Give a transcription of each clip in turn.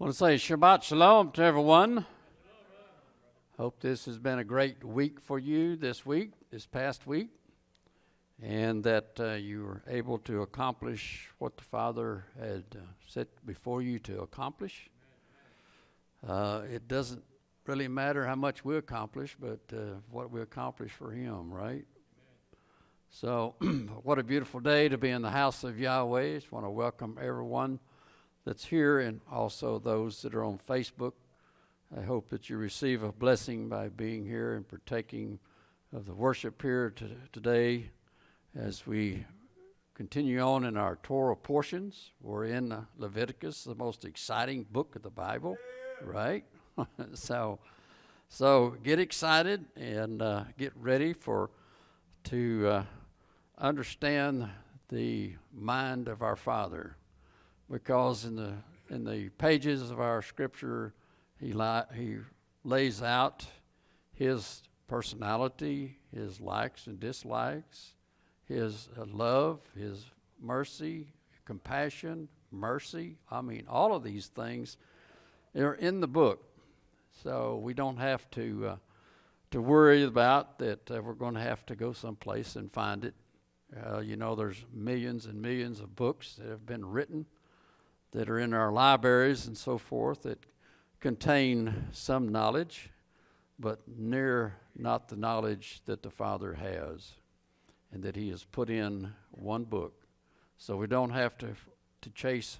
want to say Shabbat Shalom to everyone. Hope this has been a great week for you this past week, and that you were able to accomplish what the Father had set before you to accomplish. It doesn't really matter how much we accomplish, but what we accomplish for Him, right? So what a beautiful day to be in the house of Yahweh. I just want to welcome everyone that's here and also those that are on Facebook. I hope that you receive a blessing by being here and partaking of the worship here today as we continue on in our Torah portions. We're in Leviticus, the most exciting book of the Bible, right? So get excited and get ready to understand the mind of our Father, because in the pages of our Scripture, He lays out His personality, His likes and dislikes, His love, His mercy, compassion, mercy. I mean, all of these things are in the book. So we don't have to worry about that we're going to have to go someplace and find it. There's millions and millions of books that have been written that are in our libraries and so forth that contain some knowledge, but not the knowledge that the Father has and that He has put in one book. So we don't have to chase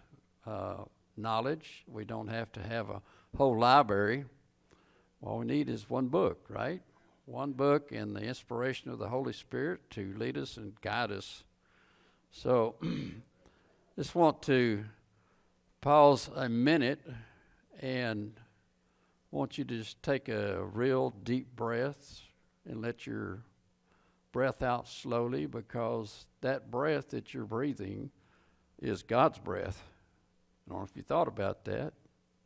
knowledge. We don't have to have a whole library. All we need is one book, right? One book and the inspiration of the Holy Spirit to lead us and guide us. So just want to pause a minute and want you to just take a real deep breath and let your breath out slowly, because that breath that you're breathing is God's breath. I don't know if you thought about that,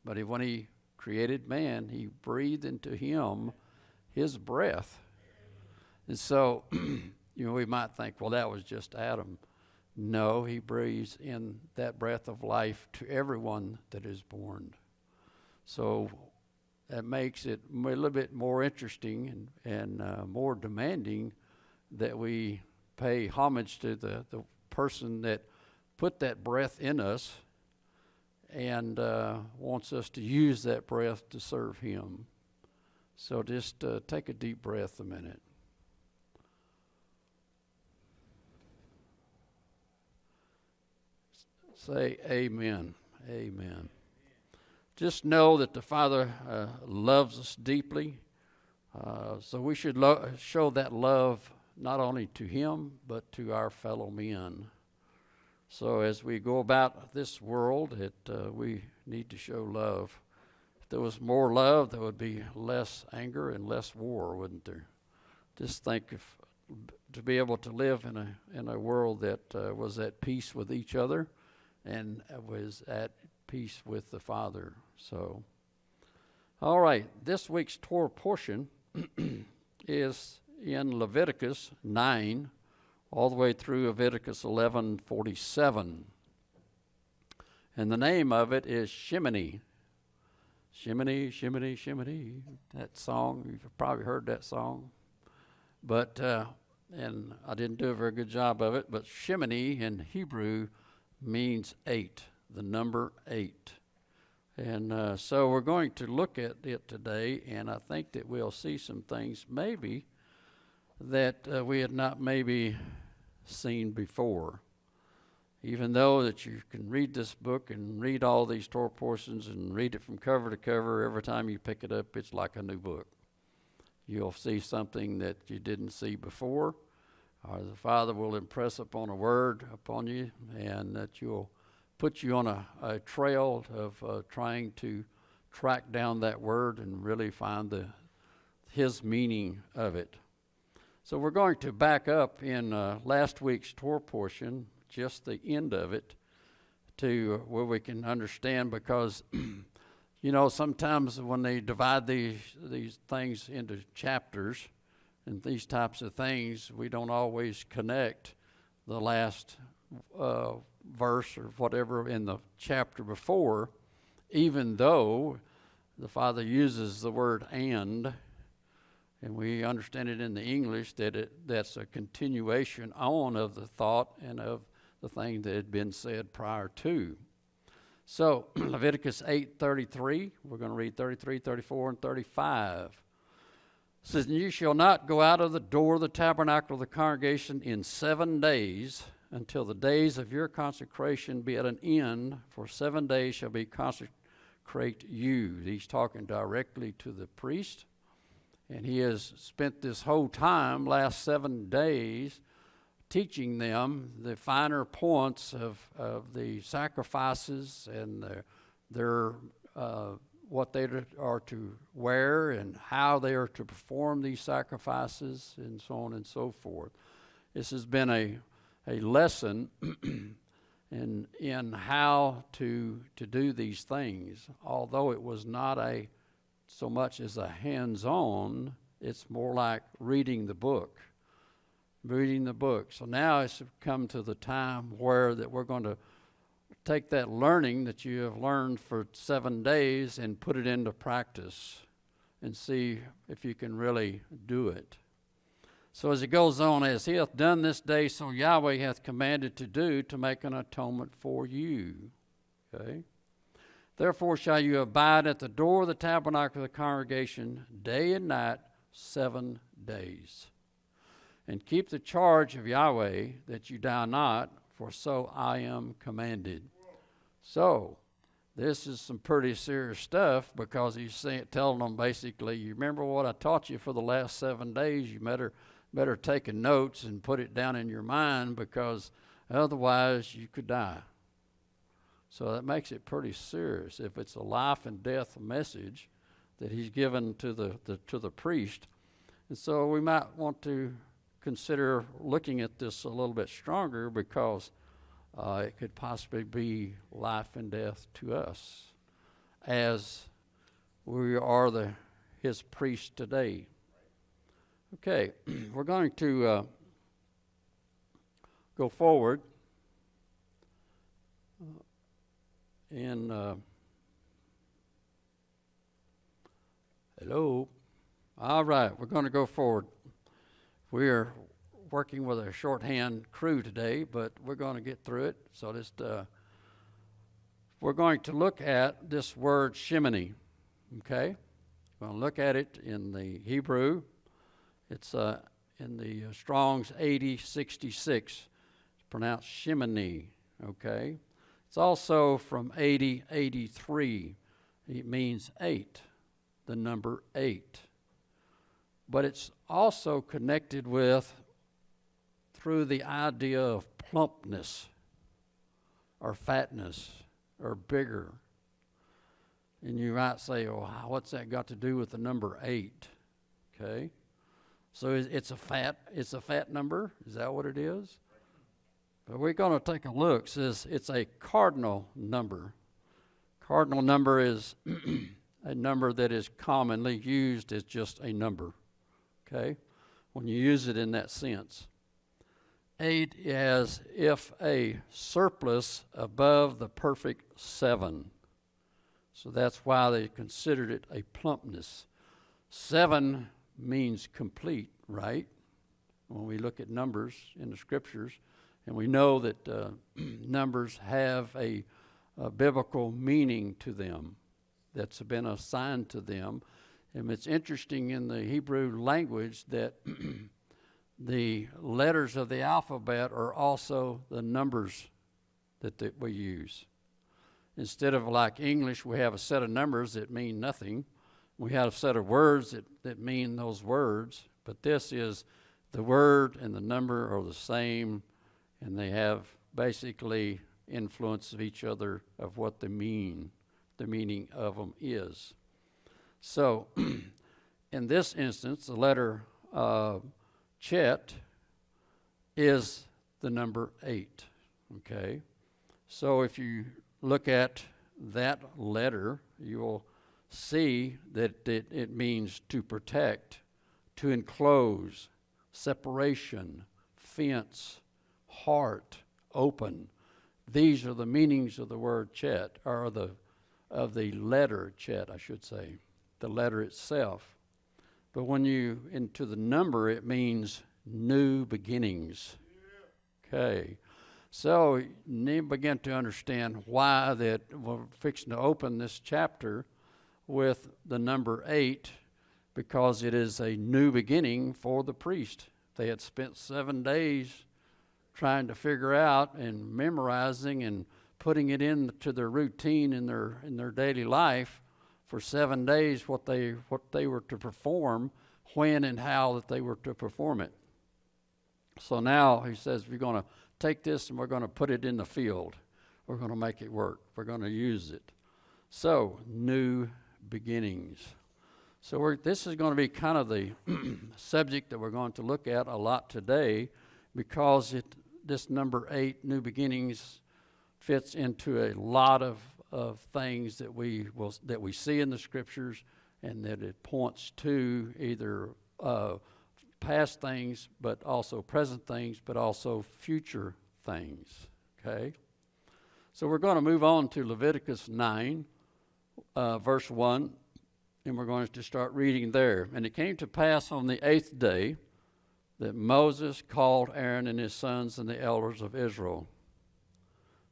but when He created man, He breathed into him His breath. And so, we might think, well, that was just Adam. No, He breathes in that breath of life to everyone that is born. So that makes it a little bit more interesting and more demanding that we pay homage to the person that put that breath in us and wants us to use that breath to serve Him. So just take a deep breath a minute. Say amen. Amen. Just know that the Father loves us deeply. So we should show that love not only to Him, but to our fellow men. So as we go about this world, we need to show love. If there was more love, there would be less anger and less war, wouldn't there? Just think to be able to live in a world that was at peace with each other and was at peace with the Father. So, all right, this week's Torah portion is in Leviticus 9, all the way through Leviticus 11:47. And the name of it is Shemini. Shemini, Shemini, Shemini. That song, you've probably heard that song. But, and I didn't do a very good job of it, but Shemini in Hebrew means 8, the number 8. And so we're going to look at it today, and I think that we'll see some things maybe that we had not maybe seen before. Even though that you can read this book and read all these Torah portions and read it from cover to cover, every time you pick it up, it's like a new book. You'll see something that you didn't see before, or the Father will impress upon a word upon you, and that you'll put you on a trail of trying to track down that word and really find His meaning of it. So we're going to back up in last week's Torah portion, just the end of it, to where we can understand, because sometimes when they divide these things into chapters and these types of things, we don't always connect the last verse or whatever in the chapter before even though the Father uses the word and we understand it in the English that's a continuation on of the thought and of the thing that had been said prior to. So Leviticus 8:33, we're going to read 33, 34, and 35. It says, "And you shall not go out of the door of the tabernacle of the congregation in 7 days, until the days of your consecration be at an end, for 7 days shall be consecrate you." He's talking directly to the priest, and he has spent this whole time, last 7 days, teaching them the finer points of the sacrifices and their what they are to wear and how they are to perform these sacrifices and so on and so forth. This has been a lesson in how to do these things. Although it was not so much as a hands-on, it's more like reading the book. So now it's come to the time where that we're going to take that learning that you have learned for 7 days and put it into practice and see if you can really do it. So as it goes on, "As he hath done this day, so Yahweh hath commanded to do, to make an atonement for you." Okay? "Therefore shall you abide at the door of the tabernacle of the congregation day and night 7 days. And keep the charge of Yahweh, that you die not, for so I am commanded." So this is some pretty serious stuff, because he's telling them basically, you remember what I taught you for the last 7 days? You better take notes and put it down in your mind, because otherwise you could die. So that makes it pretty serious if it's a life and death message that he's given to the priest. And so we might want to consider looking at this a little bit stronger, because it could possibly be life and death to us, as we are his priests today. Okay, we're going to go forward in hello. All right, we're going to go forward. We are working with a shorthand crew today, but we're going to get through it. So we're going to look at this word Shemini. Okay, we're going to look at it in the Hebrew. It's in the Strong's 8066. It's pronounced Shemini. Okay, it's also from 8083. It means 8, the number 8. But it's also connected through the idea of plumpness or fatness or bigger. And you might say, "Oh, what's that got to do with the number 8?" Okay, so it's a fat number. Is that what it is? But we're going to take a look. It says it's a cardinal number. Cardinal number is a number that is commonly used as just a number. Okay, when you use it in that sense. 8 as if a surplus above the perfect 7. So that's why they considered it a plumpness. 7 means complete, right? When we look at numbers in the scriptures, and we know that numbers have a biblical meaning to them that's been assigned to them. And it's interesting in the Hebrew language that the letters of the alphabet are also the numbers that we use. Instead of like English, we have a set of numbers that mean nothing. We have a set of words that mean those words. But this is the word and the number are the same, and they have basically influence of each other of what they mean. The meaning of them is. So, in this instance, the letter Chet is the number 8, okay? So if you look at that letter, you will see that it means to protect, to enclose, separation, fence, heart, open. These are the meanings of the word Chet, or of the letter, Chet, I should say, the letter itself. But when you into the number, it means new beginnings. Okay. So you begin to understand why that we're fixing to open this chapter with the number 8, because it is a new beginning for the priest. They had spent 7 days trying to figure out and memorizing and putting it into their routine in their daily life for 7 days, what they were to perform, when and how that they were to perform it. So now he says, we're going to take this and we're going to put it in the field. We're going to make it work. We're going to use it. So, new beginnings. So this is going to be kind of the subject that we're going to look at a lot today, because this number 8, new beginnings, fits into a lot of things that we see in the scriptures, and that it points to either past things, but also present things, but also future things. Okay? So we're going to move on to Leviticus 9, verse 1, and we're going to start reading there. And it came to pass on the 8th day that Moses called Aaron and his sons and the elders of Israel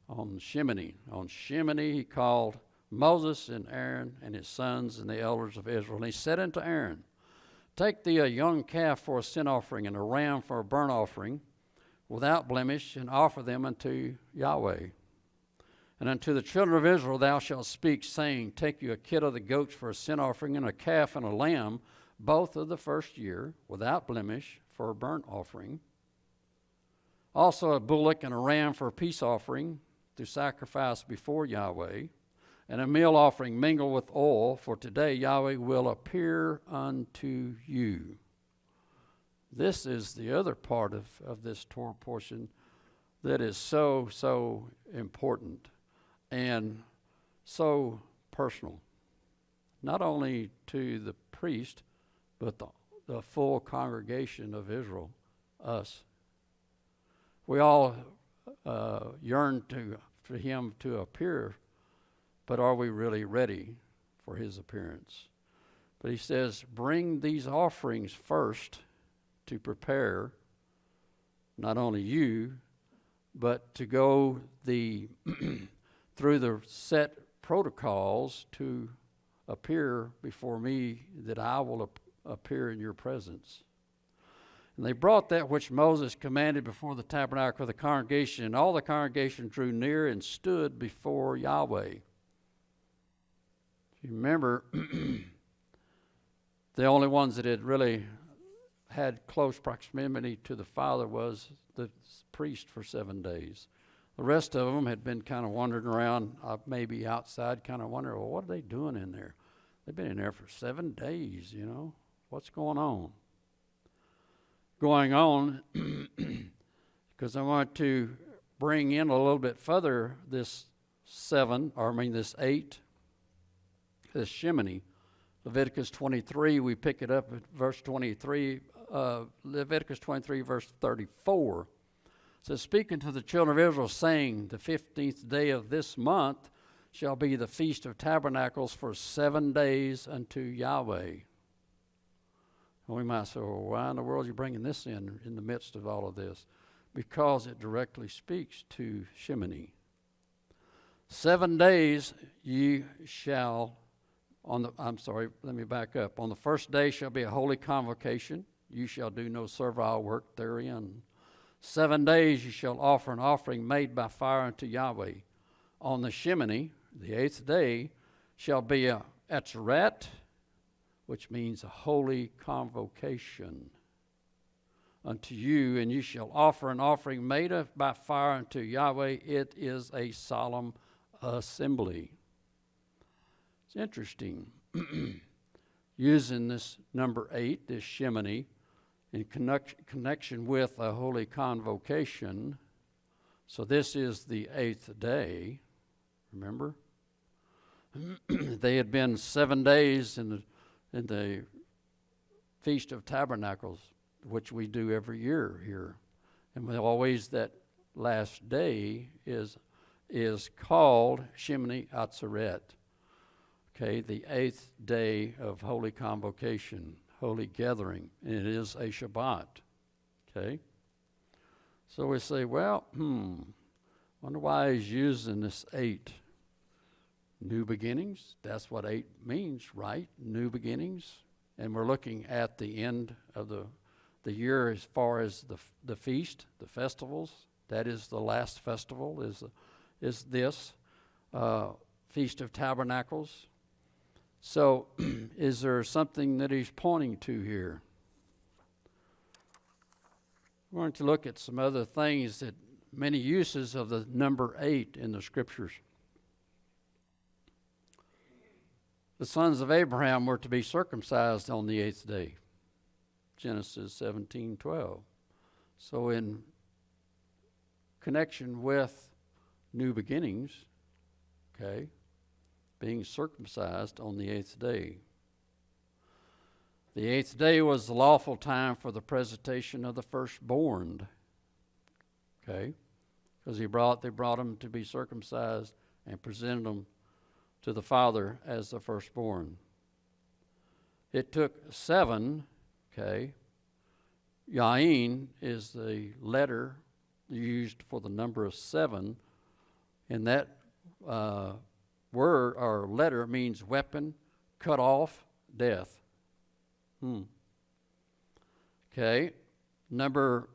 on Shemini. On Shemini he called Moses and Aaron and his sons and the elders of Israel. And he said unto Aaron, Take thee a young calf for a sin offering, and a ram for a burnt offering, without blemish, and offer them unto Yahweh. And unto the children of Israel thou shalt speak, saying, Take you a kid of the goats for a sin offering, and a calf and a lamb, both of the first year, without blemish, for a burnt offering. Also a bullock and a ram for a peace offering, to sacrifice before Yahweh, and a meal offering mingled with oil, for today Yahweh will appear unto you. This is the other part of this Torah portion that is so important and so personal, not only to the priest, but the full congregation of Israel, us. We all yearn for him to appear, but are we really ready for his appearance? But he says, bring these offerings first to prepare not only you, but to go through the set protocols to appear before me, that I will appear in your presence. And they brought that which Moses commanded before the tabernacle of the congregation, and all the congregation drew near and stood before Yahweh. You remember, the only ones that had really had close proximity to the Father was the priest for 7 days. The rest of them had been kind of wandering around, maybe outside, kind of wondering, well, what are they doing in there? They've been in there for 7 days, What's going on? Because I want to bring in a little bit further this 8, this Shemini. Leviticus 23, we pick it up at verse 23, Leviticus 23, verse 34. It says, Speaking to the children of Israel, saying, The 15th day of this month shall be the Feast of Tabernacles for 7 days unto Yahweh. And we might say, well, why in the world are you bringing this in the midst of all of this? Because it directly speaks to Shemini. 7 days ye shall, let me back up. On the first day shall be a holy convocation. You shall do no servile work therein. 7 days you shall offer an offering made by fire unto Yahweh. On the Shemini, the 8th day, shall be a Atzeret, which means a holy convocation unto you, and you shall offer an offering made by fire unto Yahweh. It is a solemn assembly. It's interesting using this number 8, this Shemini, in connection with a holy convocation. So this is the 8th day, remember? They had been 7 days in the Feast of Tabernacles, which we do every year here. And always that last day is called Shemini Atzeret. Okay, the 8th day of Holy Convocation, Holy Gathering, and it is a Shabbat. Okay? So we say, well, wonder why he's using this 8. New beginnings, that's what 8 means, right? New beginnings. And we're looking at the end of the year as far as the feast, the festivals. That is the last festival, is this Feast of Tabernacles. So is there something that he's pointing to here? We're going to look at some other things, that many uses of the number 8 in the scriptures. The sons of Abraham were to be circumcised on the 8th day, Genesis 17:12. So in connection with new beginnings, okay, being circumcised on the 8th day. The 8th day was the lawful time for the presentation of the firstborn, okay, because they brought them to be circumcised and presented them to the father as the firstborn. It took 7, okay. Yain is the letter used for the number of 7, and that word or letter means weapon, cut off, death. Okay, number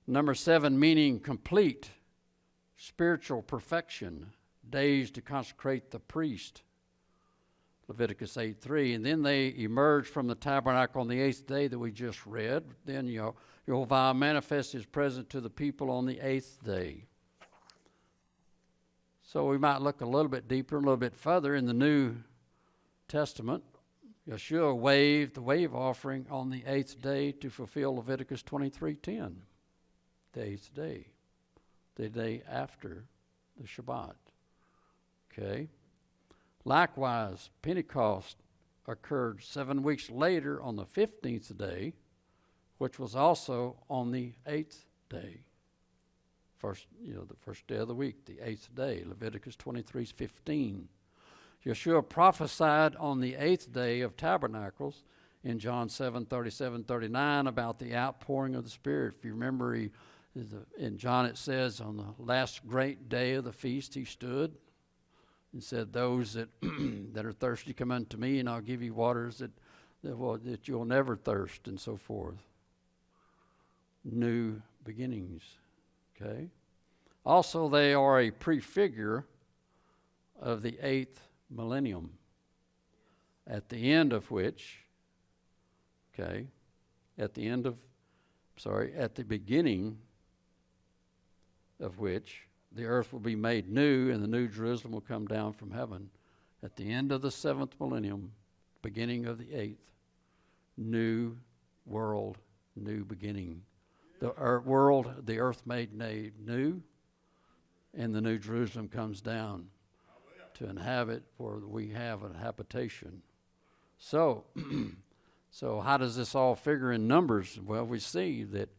7 meaning complete, spiritual perfection, days to consecrate the priest, Leviticus 8:3. And then they emerged from the tabernacle on the 8th day that we just read. Then Yehovah manifests his presence to the people on the 8th day. So we might look a little bit deeper, a little bit further in the New Testament. Yeshua waved the wave offering on the 8th day to fulfill Leviticus 23:10, the 8th day, the day after the Shabbat. Okay. Likewise, Pentecost occurred 7 weeks later on the 15th day, which was also on the 8th day. The first day of the week, the 8th day, Leviticus 23:15. Yeshua prophesied on the 8th day of Tabernacles in John 7:37-39 about the outpouring of the Spirit. If you remember, in John it says, on the last great day of the feast he stood and said, those that that are thirsty, come unto me, and I'll give you waters that you'll never thirst, and so forth. New beginnings. Okay. Also, they are a prefigure of the 8th millennium, at the end of which, at the beginning of which the earth will be made new and the new Jerusalem will come down from heaven. At the end of the 7th millennium, beginning of the 8th, new world, new beginning. The earth made new, and the new Jerusalem comes down to inhabit, for we have a habitation. So how does this all figure in numbers? Well, we see that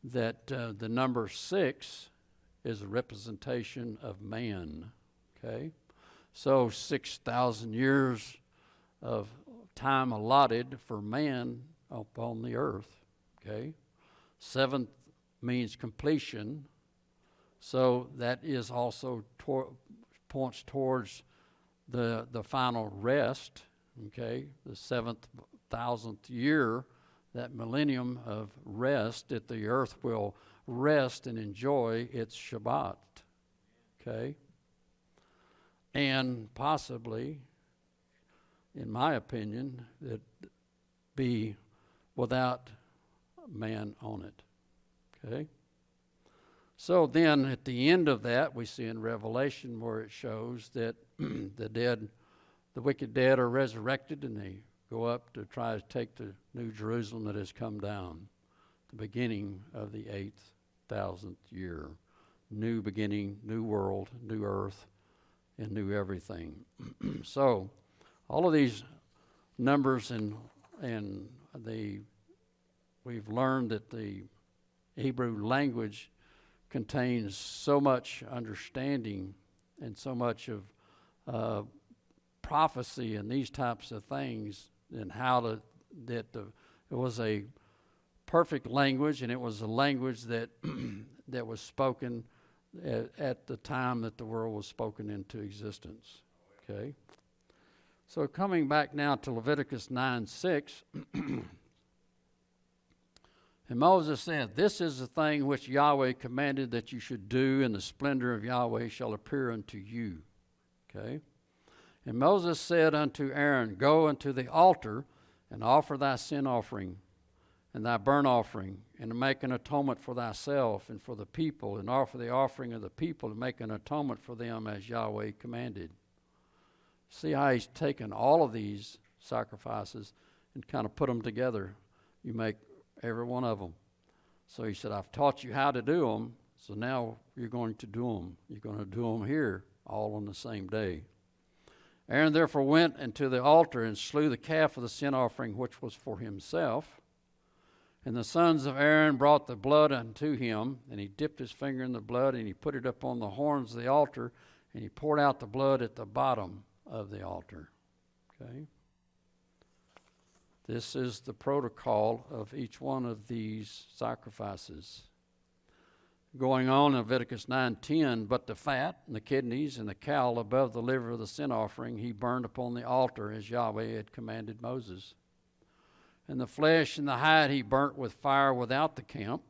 the number 6 is a representation of man. Okay, so 6,000 years of time allotted for man upon the earth. Okay, 7th means completion, so that is also points towards the final rest. Okay, the 7,000th year, that millennium of rest, that the earth will rest and enjoy its Shabbat. Okay, and possibly, in my opinion, that be without man on it. Okay, so then at the end of that, we see in Revelation where it shows that the wicked dead are resurrected, and they go up to try to take the new Jerusalem that has come down, the beginning of the 8,000th year. New beginning, new world, new earth, and new everything. So all of these numbers we've learned that the Hebrew language contains so much understanding and so much of prophecy and these types of things, and how it was a perfect language, and it was a language that that was spoken at the time that the world was spoken into existence. Okay. So coming back now to Leviticus 9:6, and Moses said, "This is the thing which Yahweh commanded that you should do, and the splendor of Yahweh shall appear unto you." Okay. And Moses said unto Aaron, "Go unto the altar and offer thy sin offering and thy burnt offering, and to make an atonement for thyself and for the people, and offer the offering of the people to make an atonement for them as Yahweh commanded." See how he's taken all of these sacrifices and kind of put them together. You make every one of them. So he said, "I've taught you how to do them, so now you're going to do them. You're going to do them here all on the same day." Aaron therefore went into the altar and slew the calf of the sin offering, which was for himself. And the sons of Aaron brought the blood unto him, and he dipped his finger in the blood, and he put it upon the horns of the altar, and he poured out the blood at the bottom of the altar. Okay? This is the protocol of each one of these sacrifices. Going on in Leviticus 9:10, "But the fat and the kidneys and the caul above the liver of the sin offering he burned upon the altar as Yahweh had commanded Moses. And the flesh and the hide he burnt with fire without the camp.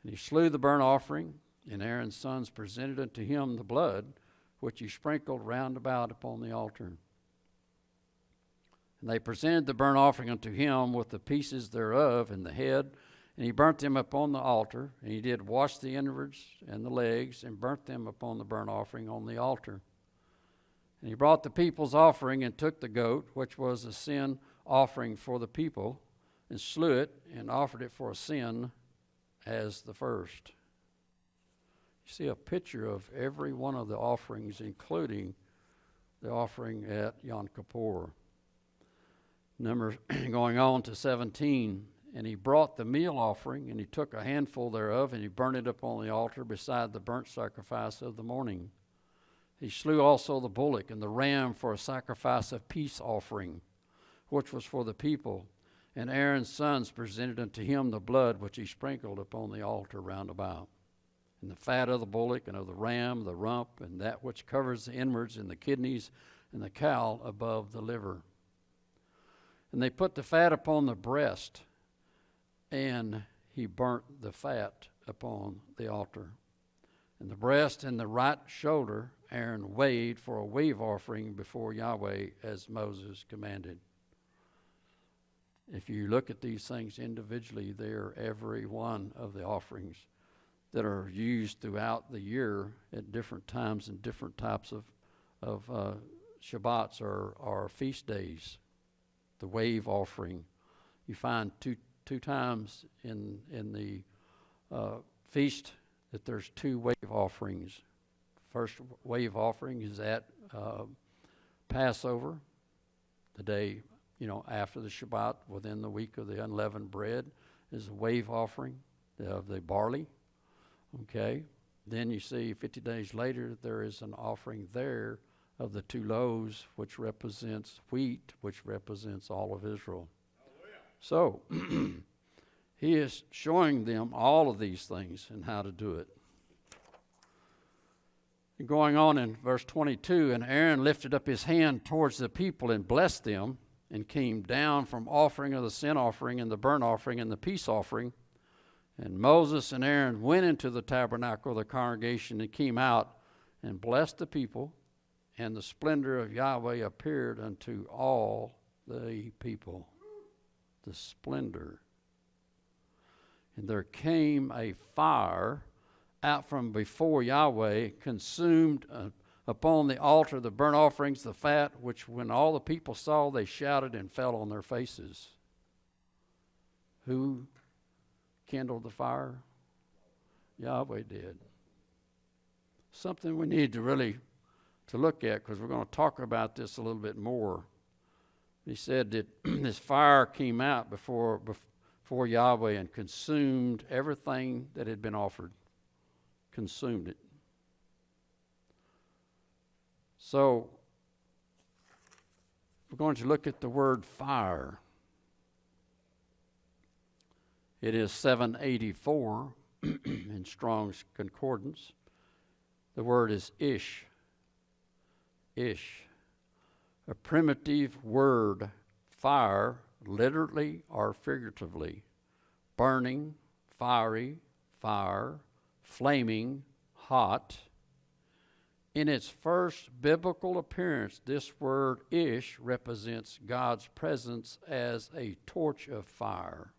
And he slew the burnt offering, and Aaron's sons presented unto him the blood, which he sprinkled round about upon the altar. And they presented the burnt offering unto him with the pieces thereof and the head, and he burnt them upon the altar. And he did wash the inwards and the legs, and burnt them upon the burnt offering on the altar. And he brought the people's offering, and took the goat, which was a sin offering for the people, and slew it, and offered it for a sin as the first." You see a picture of every one of the offerings, including the offering at Yom Kippur. Going on to 17, "And he brought the meal offering, and he took a handful thereof, and he burnt it upon the altar beside the burnt sacrifice of the morning. He slew also the bullock and the ram for a sacrifice of peace offering, which was for the people. And Aaron's sons presented unto him the blood which he sprinkled upon the altar round about. And the fat of the bullock and of the ram, the rump, and that which covers the inwards, and the kidneys, and the caul above the liver. And they put the fat upon the breast, and he burnt the fat upon the altar. And the breast and the right shoulder Aaron weighed for a wave offering before Yahweh, as Moses commanded." If you look at these things individually, they are every one of the offerings that are used throughout the year at different times and different types of Shabbats or feast days. The wave offering, you find two times in the feast that there's two wave offerings. First wave offering is at Passover, the day after the Shabbat, within the week of the unleavened bread, is a wave offering of the barley. Okay. Then you see 50 days later there is an offering there of the 2 loaves, which represents wheat, which represents all of Israel. So he is showing them all of these things and how to do it. And going on in verse 22, "And Aaron lifted up his hand towards the people and blessed them, and came down from offering of the sin offering and the burnt offering and the peace offering. And Moses and Aaron went into the tabernacle of the congregation and came out and blessed the people, and the splendor of Yahweh appeared unto all the people." The splendor. "And there came a fire out from before Yahweh, consumed upon the altar the burnt offerings, the fat, which when all the people saw, they shouted and fell on their faces." Who kindled the fire? Yahweh did. Something we need to really to look at, because we're going to talk about this a little bit more. He said that this fire came out before Yahweh and consumed everything that had been offered. Consumed it. So We're going to look at the word fire. It is 784 in Strong's Concordance. The word is ish. Ish. A primitive word, fire, literally or figuratively. Burning, fiery, fire, flaming, hot. In its first biblical appearance, this word ish represents God's presence as a torch of fire.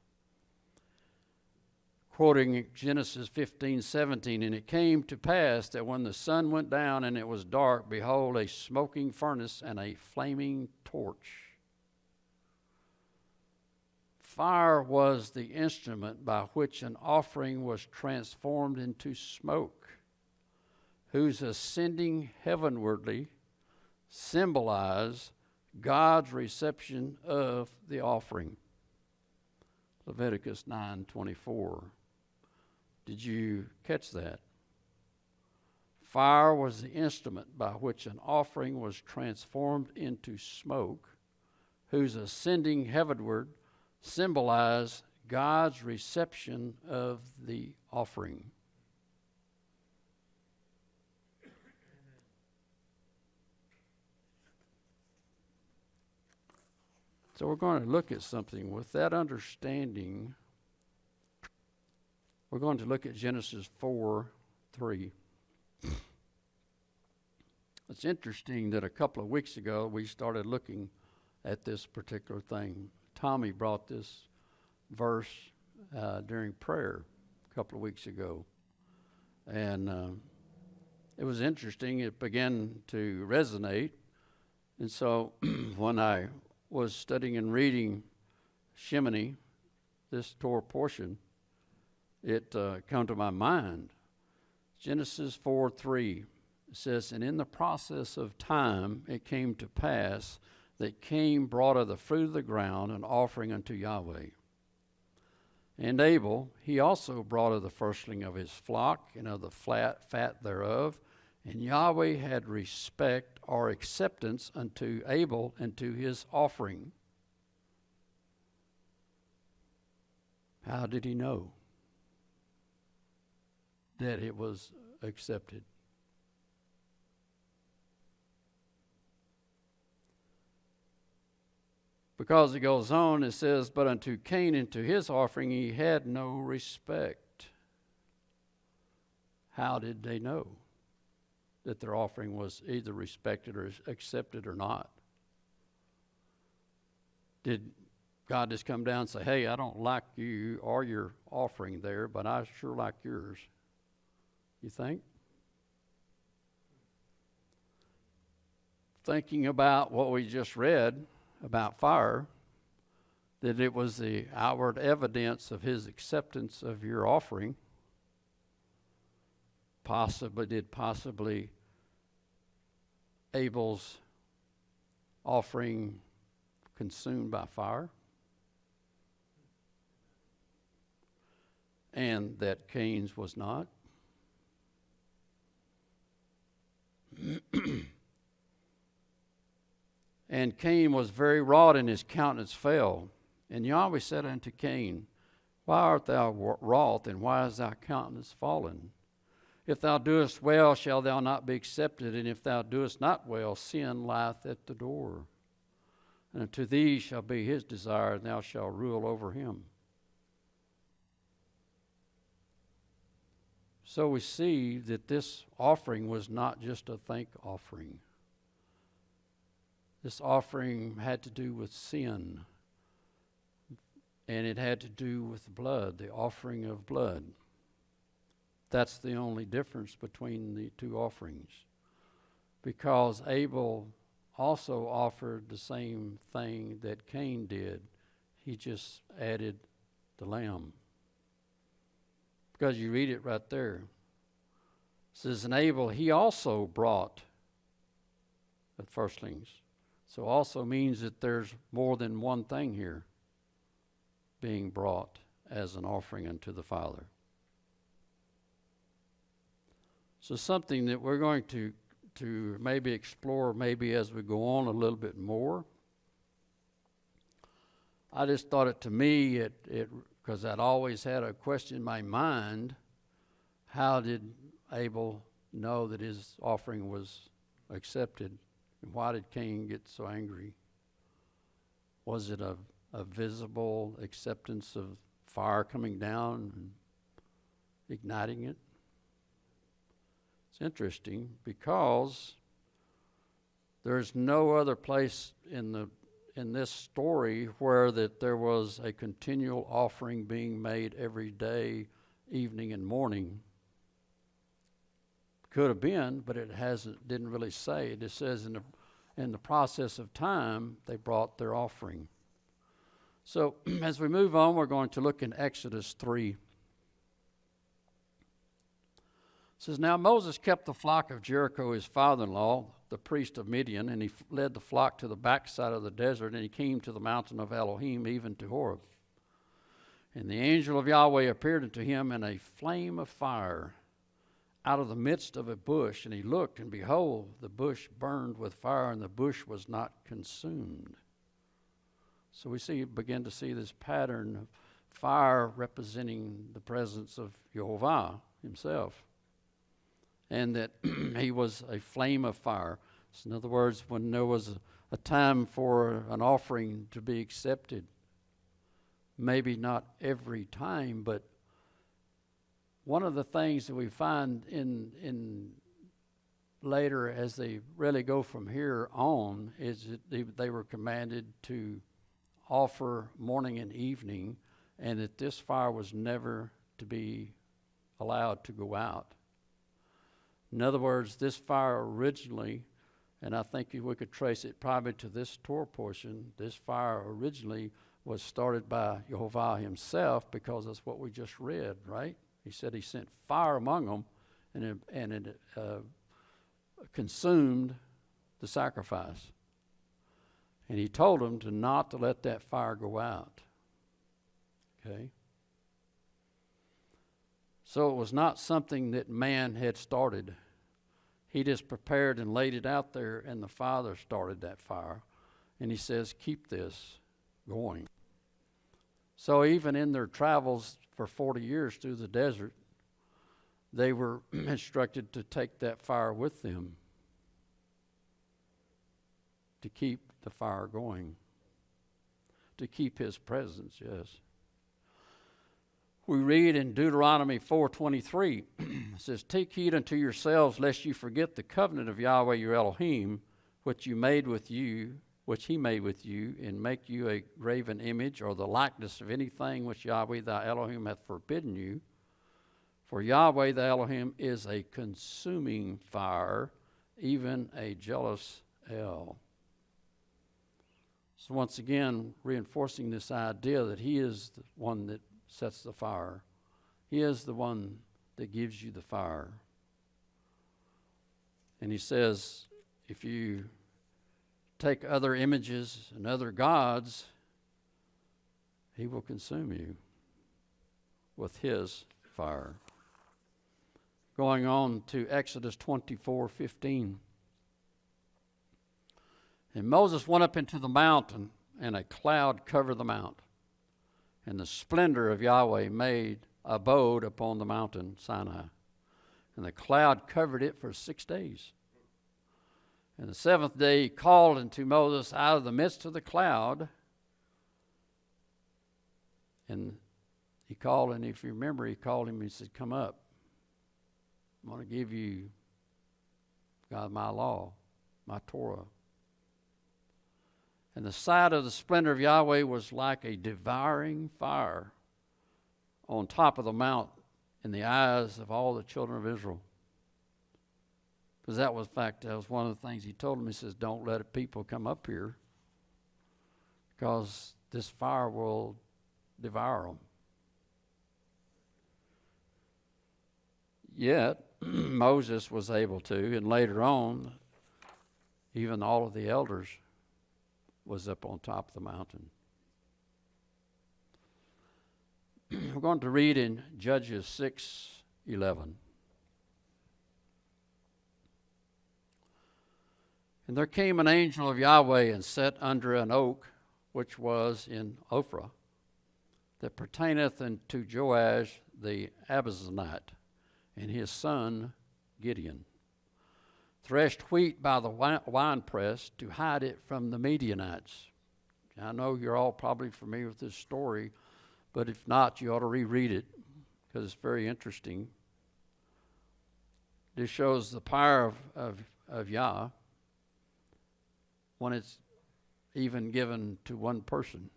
Quoting Genesis 15:17, and it came to pass that when the sun went down and it was dark, behold, a smoking furnace and a flaming torch. Fire was the instrument by which an offering was transformed into smoke, whose ascending heavenwardly symbolized God's reception of the offering. Leviticus 9:24. Did you catch that? Fire was the instrument by which an offering was transformed into smoke, whose ascending heavenward symbolized God's reception of the offering. So we're going to look at something with that understanding. We're going to look at Genesis 4:3. It's interesting that a couple of weeks ago we started looking at this particular thing. Tommy brought this verse during prayer a couple of weeks ago. And it was interesting. It began to resonate. And so when I was studying and reading Shemini, this Torah portion, it come to my mind. Genesis 4:3 says, and in the process of time it came to pass that Cain brought of the fruit of the ground an offering unto Yahweh. And Abel, he also brought of the firstling of his flock and of the fat thereof. And Yahweh had respect or acceptance unto Abel and to his offering. How did he know that it was accepted? Because it goes on, it says, but unto Cain and to his offering he had no respect. How did they know that their offering was either respected or accepted or not? Did God just come down and say, hey, I don't like you or your offering there, but I sure like yours? You think? Thinking about what we just read about fire, that it was the outward evidence of his acceptance of your offering. Possibly Abel's offering consumed by fire, and that Cain's was not. And Cain was very wroth, and his countenance fell. And Yahweh said unto Cain, why art thou wroth, and why is thy countenance fallen? If thou doest well, shall thou not be accepted, and if thou doest not well, sin lieth at the door. And unto thee shall be his desire, and thou shalt rule over him. So we see that this offering was not just a thank offering. This offering had to do with sin, and it had to do with blood, the offering of blood. That's the only difference between the two offerings, because Abel also offered the same thing that Cain did. He just added the lamb. Because you read it right there. It says, and Abel, he also brought the firstlings. So also means that there's more than one thing here being brought as an offering unto the Father. So something that we're going to maybe explore maybe as we go on a little bit more I just thought it to me, because I'd always had a question in my mind, how did Abel know that his offering was accepted? And why did Cain get so angry? Was it a visible acceptance of fire coming down and igniting it? It's interesting because there's no other place in this story where that there was a continual offering being made every day, evening and morning. Could have been, but it didn't really say. It just says in the process of time they brought their offering. So as we move on, we're going to look in Exodus 3. It says, "Now Moses kept the flock of Jericho, his father-in-law, the priest of Midian, and he led the flock to the backside of the desert, and he came to the mountain of Elohim, even to Horeb. And the angel of Yahweh appeared unto him in a flame of fire out of the midst of a bush. And he looked, and behold, the bush burned with fire, and the bush was not consumed." So we begin to see this pattern of fire representing the presence of Jehovah himself. And that he was a flame of fire. So in other words, when there was a time for an offering to be accepted, maybe not every time, but one of the things that we find in later as they really go from here on is that they were commanded to offer morning and evening, and that this fire was never to be allowed to go out. In other words, this fire originally, and I think we could trace it probably to this Torah portion, this fire originally was started by Jehovah himself, because that's what we just read, right? He said he sent fire among them, and it consumed the sacrifice. And he told them not to let that fire go out. Okay? So it was not something that man had started. He just prepared and laid it out there, and the Father started that fire. And he says, keep this going. So even in their travels for 40 years through the desert, they were instructed to take that fire with them, to keep the fire going, to keep his presence, yes. We read in Deuteronomy 4:23, it says, "Take heed unto yourselves, lest you forget the covenant of Yahweh your Elohim, which he made with you, and make you a graven image, or the likeness of anything which Yahweh thy Elohim hath forbidden you. For Yahweh thy Elohim is a consuming fire, even a jealous El." So once again, reinforcing this idea that he is the one that sets the fire. He is the one that gives you the fire. And he says, if you take other images and other gods, he will consume you with his fire. Going on to Exodus 24:15. "And Moses went up into the mountain, and a cloud covered the mount. And the splendor of Yahweh made abode upon the mountain Sinai. And the cloud covered it for 6 days. And the seventh day he called unto Moses out of the midst of the cloud. And he called, and if you remember, he called him and he said, come up. I want to give you, God, my law, my Torah. And the sight of the splendor of Yahweh was like a devouring fire on top of the mount in the eyes of all the children of Israel. Because that was one of the things he told them. He says, don't let people come up here, because this fire will devour them. Yet, Moses was able to, and later on, even all of the elders was up on top of the mountain. We're going to read in Judges 6:11. "And there came an angel of Yahweh and sat under an oak which was in Ophrah, that pertaineth unto Joash the Abiezrite, and his son Gideon, threshed wheat by the winepress to hide it from the Midianites. I know you're all probably familiar with this story, but if not, you ought to reread it because it's very interesting. This shows the power of Yah when it's even given to one person.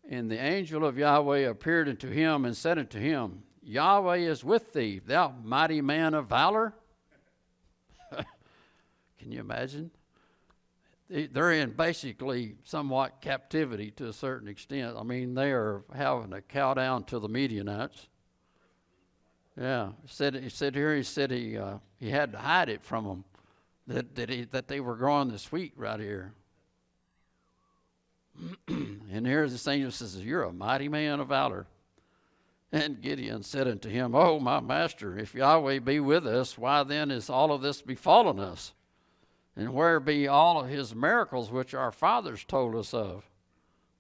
And the angel of Yahweh appeared unto him and said unto him, Yahweh is with thee, thou mighty man of valor. Can you imagine? They're in basically somewhat captivity to a certain extent. I mean, they are having a cow down to the Midianites. Yeah, he said he had to hide it from them, that they were growing this wheat right here. And here's this angel says, you're a mighty man of valor. And Gideon said unto him, Oh, my master, if Yahweh be with us, why then is all of this befallen us? And where be all of his miracles which our fathers told us of?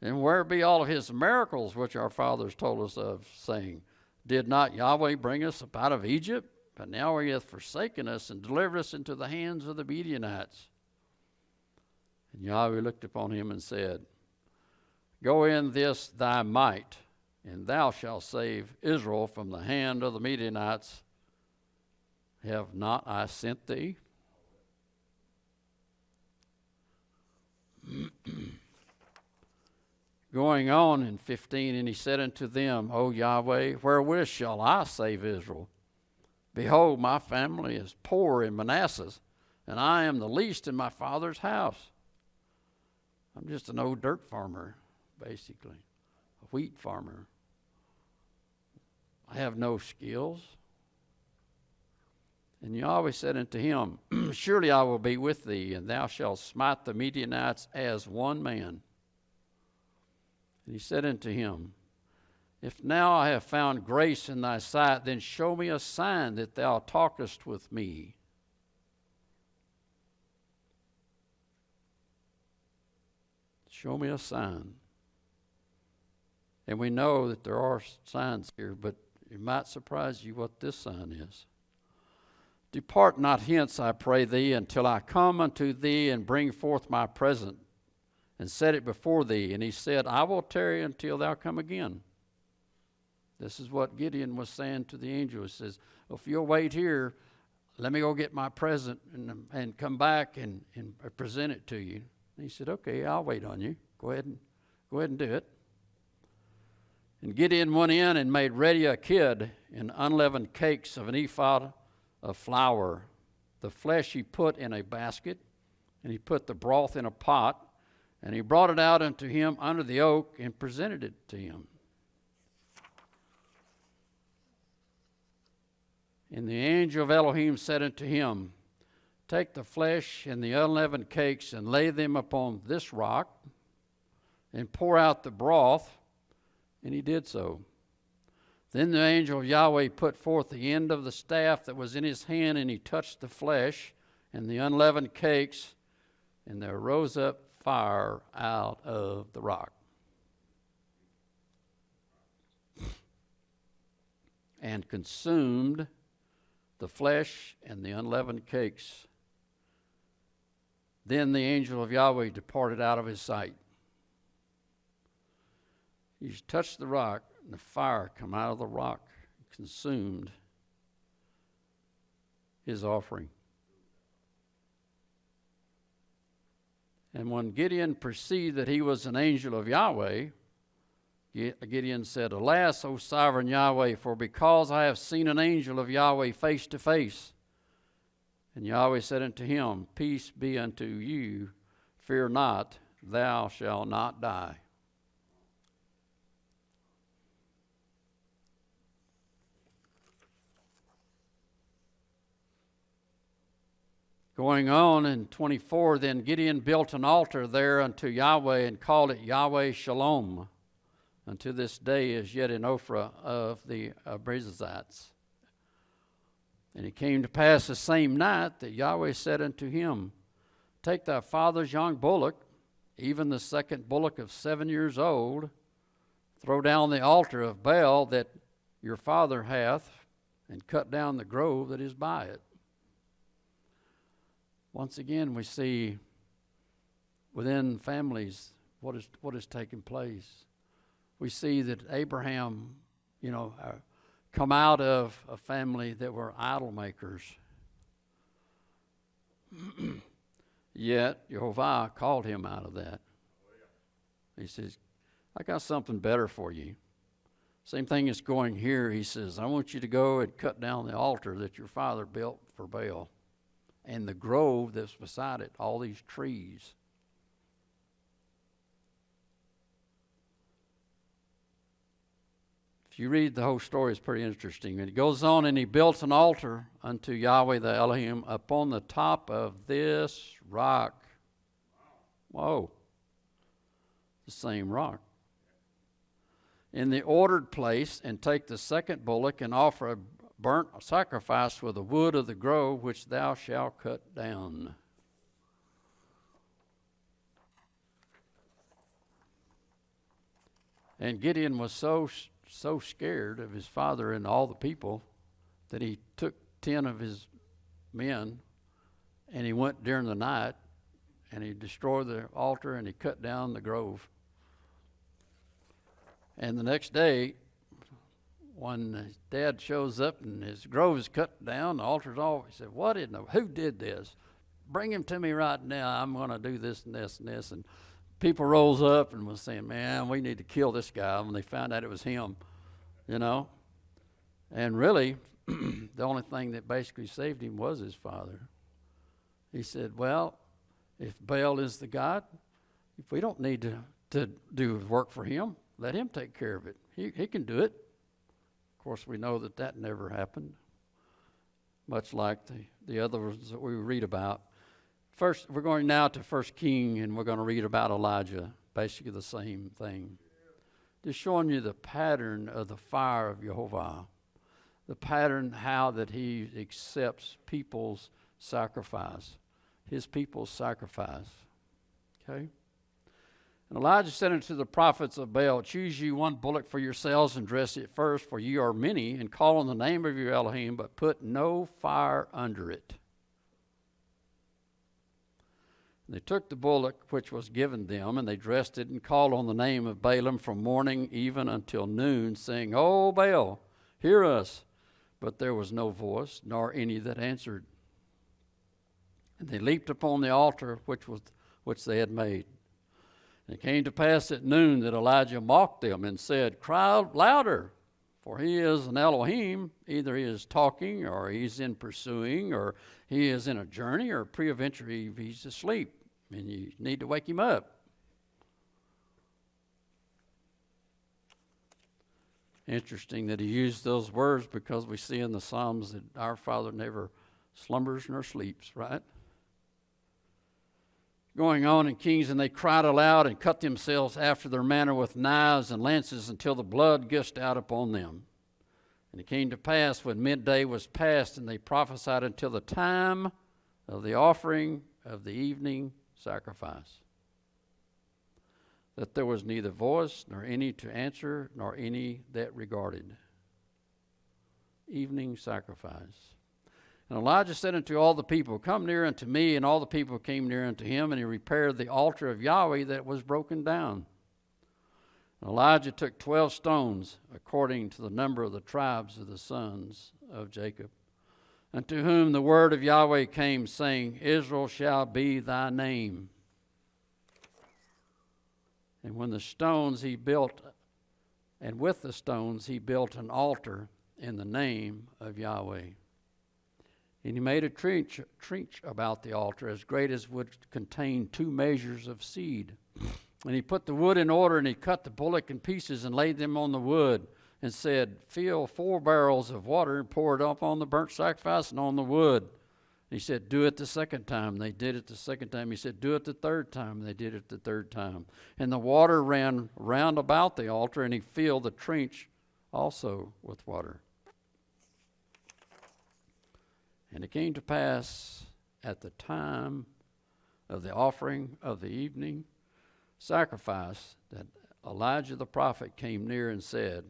And where be all of his miracles which our fathers told us of, saying, Did not Yahweh bring us up out of Egypt? But now he hath forsaken us and delivered us into the hands of the Midianites. And Yahweh looked upon him and said, Go in this thy might, and thou shalt save Israel from the hand of the Midianites. Have not I sent thee? Going on in 15, and he said unto them, O Yahweh, wherewith shall I save Israel? Behold, my family is poor in Manasseh, and I am the least in my father's house. I'm just an old dirt farmer, basically, a wheat farmer. I have no skills. And Yahweh said unto him, Surely I will be with thee, and thou shalt smite the Midianites as one man. And he said unto him, If now I have found grace in thy sight, then show me a sign that thou talkest with me. Show me a sign. And we know that there are signs here, but it might surprise you what this sign is. Depart not hence, I pray thee, until I come unto thee and bring forth my present and set it before thee. And he said, I will tarry until thou come again. This is what Gideon was saying to the angel. He says, well, if you'll wait here, let me go get my present and come back and present it to you. And he said, okay, I'll wait on you. Go ahead and do it. And Gideon went in and made ready a kid and unleavened cakes of an ephah of flour. The flesh he put in a basket, and he put the broth in a pot, and he brought it out unto him under the oak and presented it to him. And the angel of Elohim said unto him, Take the flesh and the unleavened cakes and lay them upon this rock, and pour out the broth. And he did so. Then the angel of Yahweh put forth the end of the staff that was in his hand, and he touched the flesh and the unleavened cakes, and there rose up fire out of the rock. And consumed the flesh and the unleavened cakes. Then the angel of Yahweh departed out of his sight. He touched the rock, and the fire come out of the rock, consumed his offering. And when Gideon perceived that he was an angel of Yahweh, Gideon said, Alas, O sovereign Yahweh, for because I have seen an angel of Yahweh face to face. And Yahweh said unto him, Peace be unto you, fear not, thou shalt not die. Going on in 24, then Gideon built an altar there unto Yahweh and called it Yahweh Shalom. Unto this day is yet in Ophrah of the Abiezrites. And it came to pass the same night that Yahweh said unto him, Take thy father's young bullock even the second bullock of 7 years old, throw down the altar of Baal that your father hath, and cut down the grove that is by it. Once again, we see within families what is taking place. We see that Abraham, come out of a family that were idol makers. Yet Jehovah called him out of that. He says, I got something better for you. Same thing is going here. He says, I want you to go and cut down the altar that your father built for Baal and the grove that's beside it, all these trees. If you read the whole story, it's pretty interesting. And it goes on, and he built an altar unto Yahweh the Elohim upon the top of this rock. Whoa. The same rock. In the ordered place, and take the second bullock and offer a burnt sacrifice with the wood of the grove which thou shalt cut down. And Gideon was so scared of his father and all the people that he took 10 of his men and he went during the night and he destroyed the altar and he cut down the grove. And the next day, when his dad shows up and his grove is cut down, the altar's off, he said, who did this? Bring him to me right now. I'm going to do this and this and this. And people rose up and was saying, man, we need to kill this guy. When they found out it was him, And really, the only thing that basically saved him was his father. He said, well, if Baal is the God, if we don't need to do work for him, let him take care of it. He can do it. Of course, we know that never happened, much like the others that we read about. First, we're going now to 1 King, and we're going to read about Elijah, basically the same thing. Just showing you the pattern of the fire of Jehovah, the pattern how that he accepts people's sacrifice, his people's sacrifice. Okay? And Elijah said unto the prophets of Baal, choose ye one bullock for yourselves and dress it first, for ye are many, and call on the name of your Elohim, but put no fire under it. And they took the bullock which was given them, and they dressed it, and called on the name of Baalim from morning even until noon, saying, O Baal, hear us. But there was no voice, nor any that answered. And they leaped upon the altar which they had made. And it came to pass at noon that Elijah mocked them and said, cry out louder, for he is an Elohim. Either he is talking, or he's in pursuing, or he is in a journey, or peradventure he's asleep, and you need to wake him up. Interesting that he used those words, because we see in the Psalms that our Father never slumbers nor sleeps, right? Going on in Kings, and they cried aloud and cut themselves after their manner with knives and lances until the blood gushed out upon them. And it came to pass when midday was past, and they prophesied until the time of the offering of the evening sacrifice, that there was neither voice nor any to answer, nor any that regarded. Evening sacrifice. And Elijah said unto all the people, come near unto me. And all the people came near unto him, and he repaired the altar of Yahweh that was broken down. And Elijah took 12 stones, according to the number of the tribes of the sons of Jacob, unto whom the word of Yahweh came, saying, Israel shall be thy name. And when the stones he built, and with the stones he built an altar in the name of Yahweh. And he made a trench about the altar as great as would contain 2 measures of seed. And he put the wood in order, and he cut the bullock in pieces and laid them on the wood, and said, fill 4 barrels of water and pour it up on the burnt sacrifice and on the wood. And he said, do it the second time. They did it the second time. He said, do it the third time. They did it the third time. And the water ran round about the altar, and he filled the trench also with water. And it came to pass at the time of the offering of the evening sacrifice that Elijah the prophet came near and said,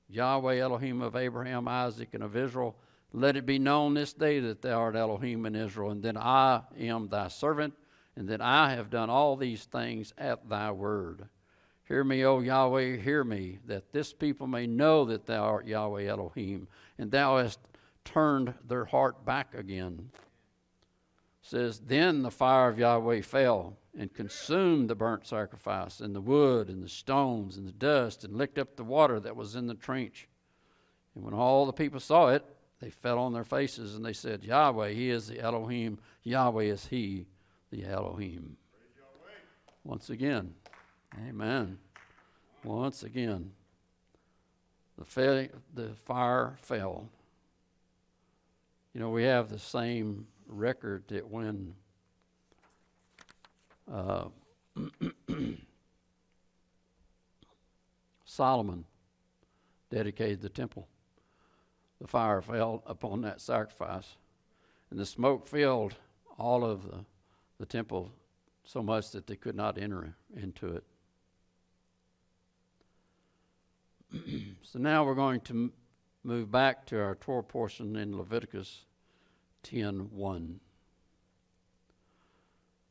Yahweh Elohim of Abraham, Isaac, and of Israel, let it be known this day that thou art Elohim in Israel, and that I am thy servant, and that I have done all these things at thy word. Hear me, O Yahweh, hear me, that this people may know that thou art Yahweh Elohim, and thou hast turned their heart back again. It says, then the fire of Yahweh fell and consumed the burnt sacrifice, and the wood, and the stones, and the dust, and licked up the water that was in the trench. And when all the people saw it, they fell on their faces, and they said, Yahweh, he is the Elohim. Yahweh is he, the Elohim. Once again, amen. Once again, the fire fell. You know, we have the same record that when Solomon dedicated the temple, the fire fell upon that sacrifice, and the smoke filled all of the temple so much that they could not enter into it. So now we're going to move back to our Torah portion in Leviticus 10:1.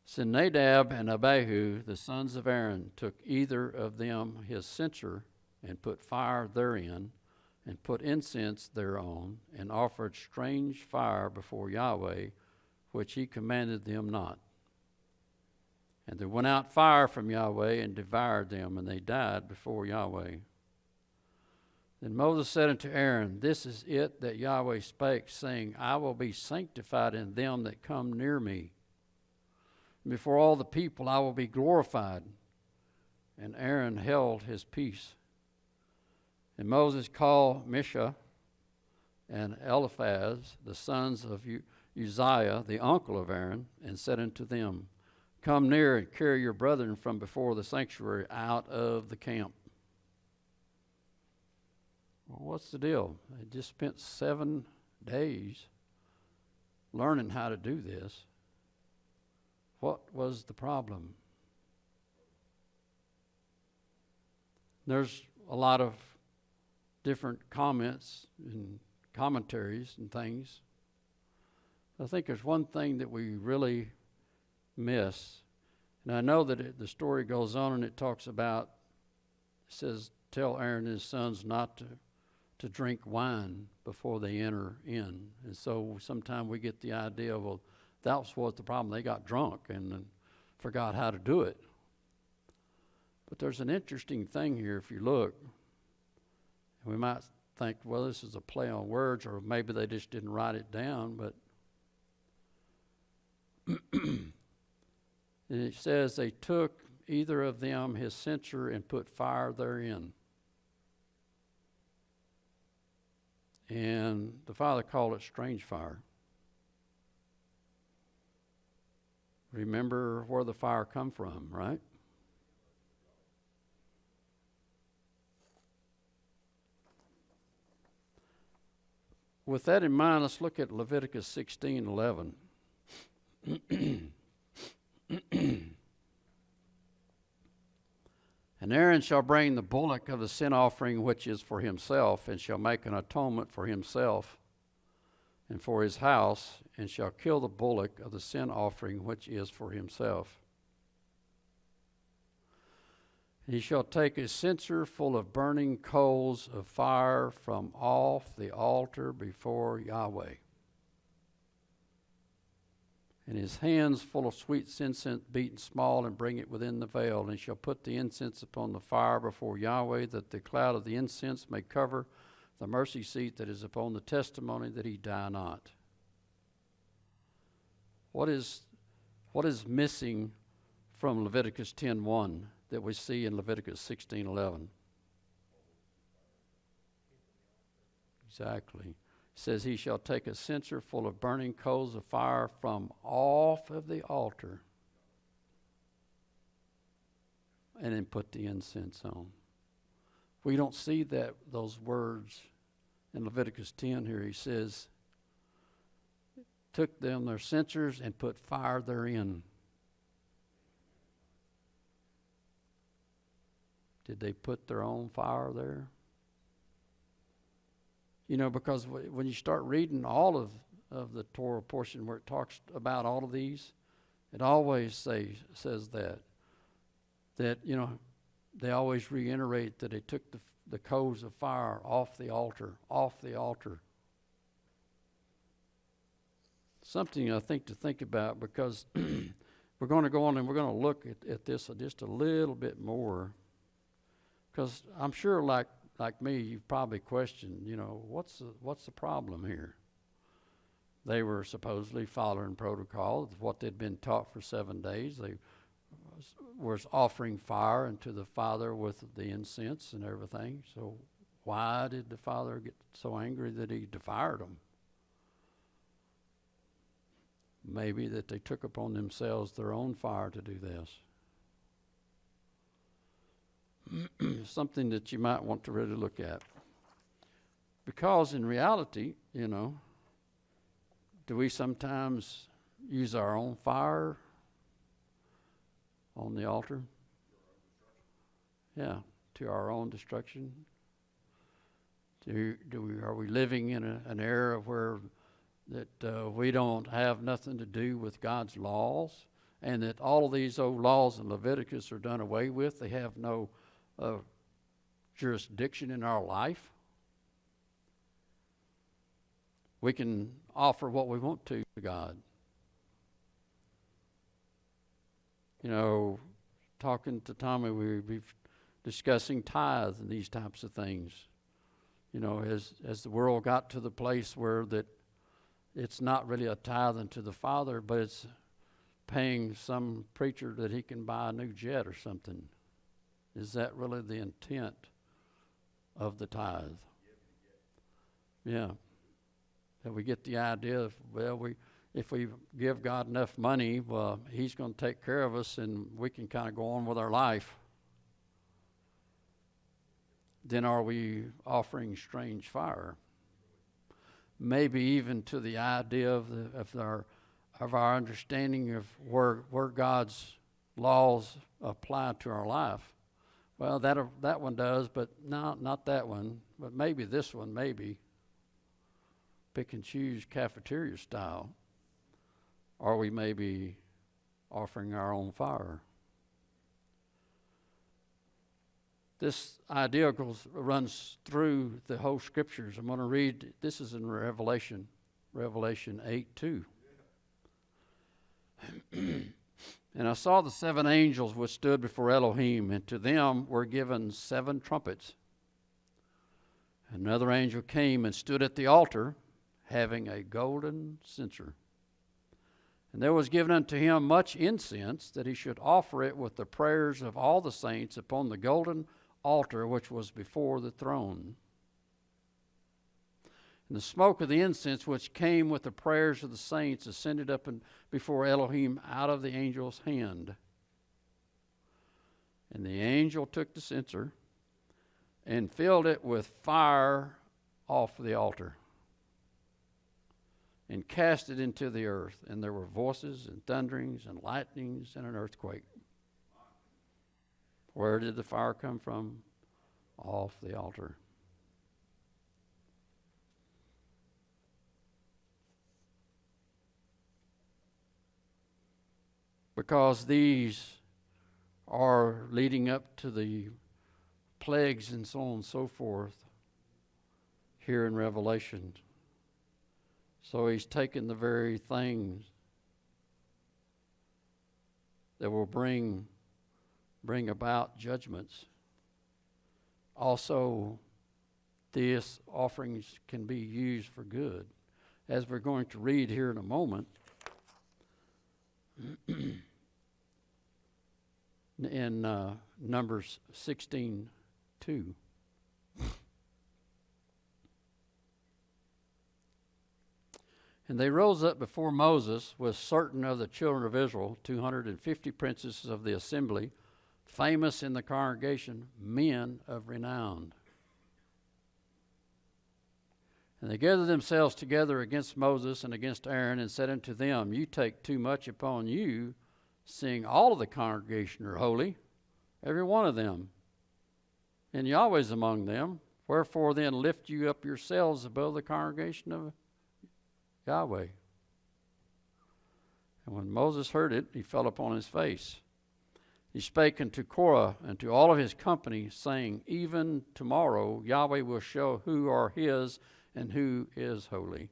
So Nadab and Abihu, the sons of Aaron, took either of them his censer and put fire therein, and put incense thereon, and offered strange fire before Yahweh, which he commanded them not. And there went out fire from Yahweh and devoured them, and they died before Yahweh. Then Moses said unto Aaron, this is it that Yahweh spake, saying, I will be sanctified in them that come near me. And before all the people I will be glorified. And Aaron held his peace. And Moses called Misha and Eliphaz, the sons of Uzziah, the uncle of Aaron, and said unto them, come near and carry your brethren from before the sanctuary out of the camp. Well, what's the deal? They just spent 7 days learning how to do this. What was the problem? There's a lot of different comments and commentaries and things. I think there's one thing that we really miss. And I know that the story goes on and it talks about, it says, tell Aaron and his sons not to drink wine before they enter in. And so sometimes we get the idea, well, that was the problem. They got drunk and forgot how to do it. But there's an interesting thing here if you look. We might think, well, this is a play on words, or maybe they just didn't write it down, but and it says they took either of them his censer and put fire therein. And the Father called it strange fire. Remember where the fire come from, right? With that in mind, let's look at Leviticus 16:11. And Aaron shall bring the bullock of the sin offering which is for himself, and shall make an atonement for himself and for his house, and shall kill the bullock of the sin offering which is for himself. And he shall take a censer full of burning coals of fire from off the altar before Yahweh, and his hands full of sweet incense beaten small, and bring it within the veil. And he shall put the incense upon the fire before Yahweh, that the cloud of the incense may cover the mercy seat that is upon the testimony, that he die not. What is missing from Leviticus 10:1 that we see in Leviticus 16:11? Exactly. It says, he shall take a censer full of burning coals of fire from off of the altar, and then put the incense on. We don't see those words in Leviticus 10 here. He says, took them their censers and put fire therein. Did they put their own fire there? Because when you start reading all of the Torah portion where it talks about all of these, it always says that they always reiterate that they took the coals of fire off the altar. Something I think to think about, because we're going to go on and we're going to look at this just a little bit more, because I'm sure like me, you've probably questioned, what's the problem here? They were supposedly following protocol of what they'd been taught for 7 days. They was offering fire unto the Father with the incense and everything. So why did the Father get so angry that he defied them? Maybe that they took upon themselves their own fire to do this. Something that you might want to really look at. Because in reality, do we sometimes use our own fire on the altar? Yeah, to our own destruction. Are we living in an era where that we don't have nothing to do with God's laws, and that all of these old laws in Leviticus are done away with? They have no jurisdiction in our life. We can offer what we want to God. Talking to Tommy, we've discussing tithe and these types of things. As the world got to the place where that it's not really a tithe unto the Father, but it's paying some preacher that he can buy a new jet or something. Is that really the intent of the tithe? Yeah. That we get the idea of, if we give God enough money, well, he's going to take care of us and we can kind of go on with our life. Then are we offering strange fire? Maybe even to the idea of our understanding of where God's laws apply to our life. Well, that one does, but no, not that one. But maybe this one, maybe. Pick and choose cafeteria style. Or we may be offering our own fire. This idea runs through the whole scriptures. I'm going to read, this is in Revelation 8:2. And I saw the 7 angels which stood before Elohim, and to them were given 7 trumpets. Another angel came and stood at the altar, having a golden censer. And there was given unto him much incense, that he should offer it with the prayers of all the saints upon the golden altar which was before the throne. And the smoke of the incense which came with the prayers of the saints ascended up before Elohim out of the angel's hand. And the angel took the censer and filled it with fire off the altar, and cast it into the earth. And there were voices and thunderings and lightnings and an earthquake. Where did the fire come from? Off the altar. Because these are leading up to the plagues and so on and so forth here in Revelation. So he's taken the very things that will bring about judgments. Also, these offerings can be used for good. As we're going to read here in a moment, in Numbers 16:2. And they rose up before Moses with certain of the children of Israel, 250 princes of the assembly, famous in the congregation, men of renown. And they gathered themselves together against Moses and against Aaron, and said unto them, You take too much upon you, seeing all of the congregation are holy, every one of them. and Yahweh's among them. Wherefore then lift you up yourselves above the congregation of Yahweh. And when Moses heard it, he fell upon his face. He spake unto Korah and to all of his company, saying, Even tomorrow Yahweh will show who are his and who is holy,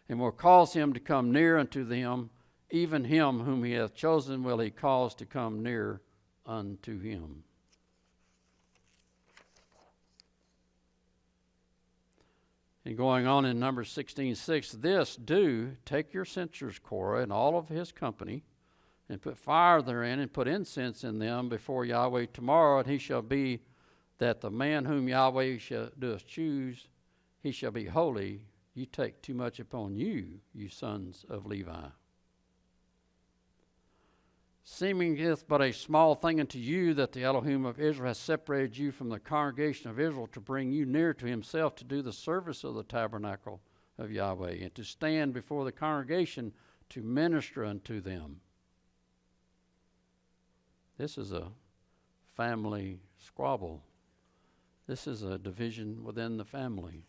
and will cause him to come near unto them, even him whom he hath chosen will he cause to come near unto him. And going on in Numbers 16:6, this do, take your censers, Korah, and all of his company, and put fire therein, and put incense in them before Yahweh tomorrow, and he shall be that the man whom Yahweh doth choose, he shall be holy. You take too much upon you, you sons of Levi. Seemingeth but a small thing unto you that the Elohim of Israel has separated you from the congregation of Israel to bring you near to himself to do the service of the tabernacle of Yahweh and to stand before the congregation to minister unto them. This is a family squabble. This is a division within the family.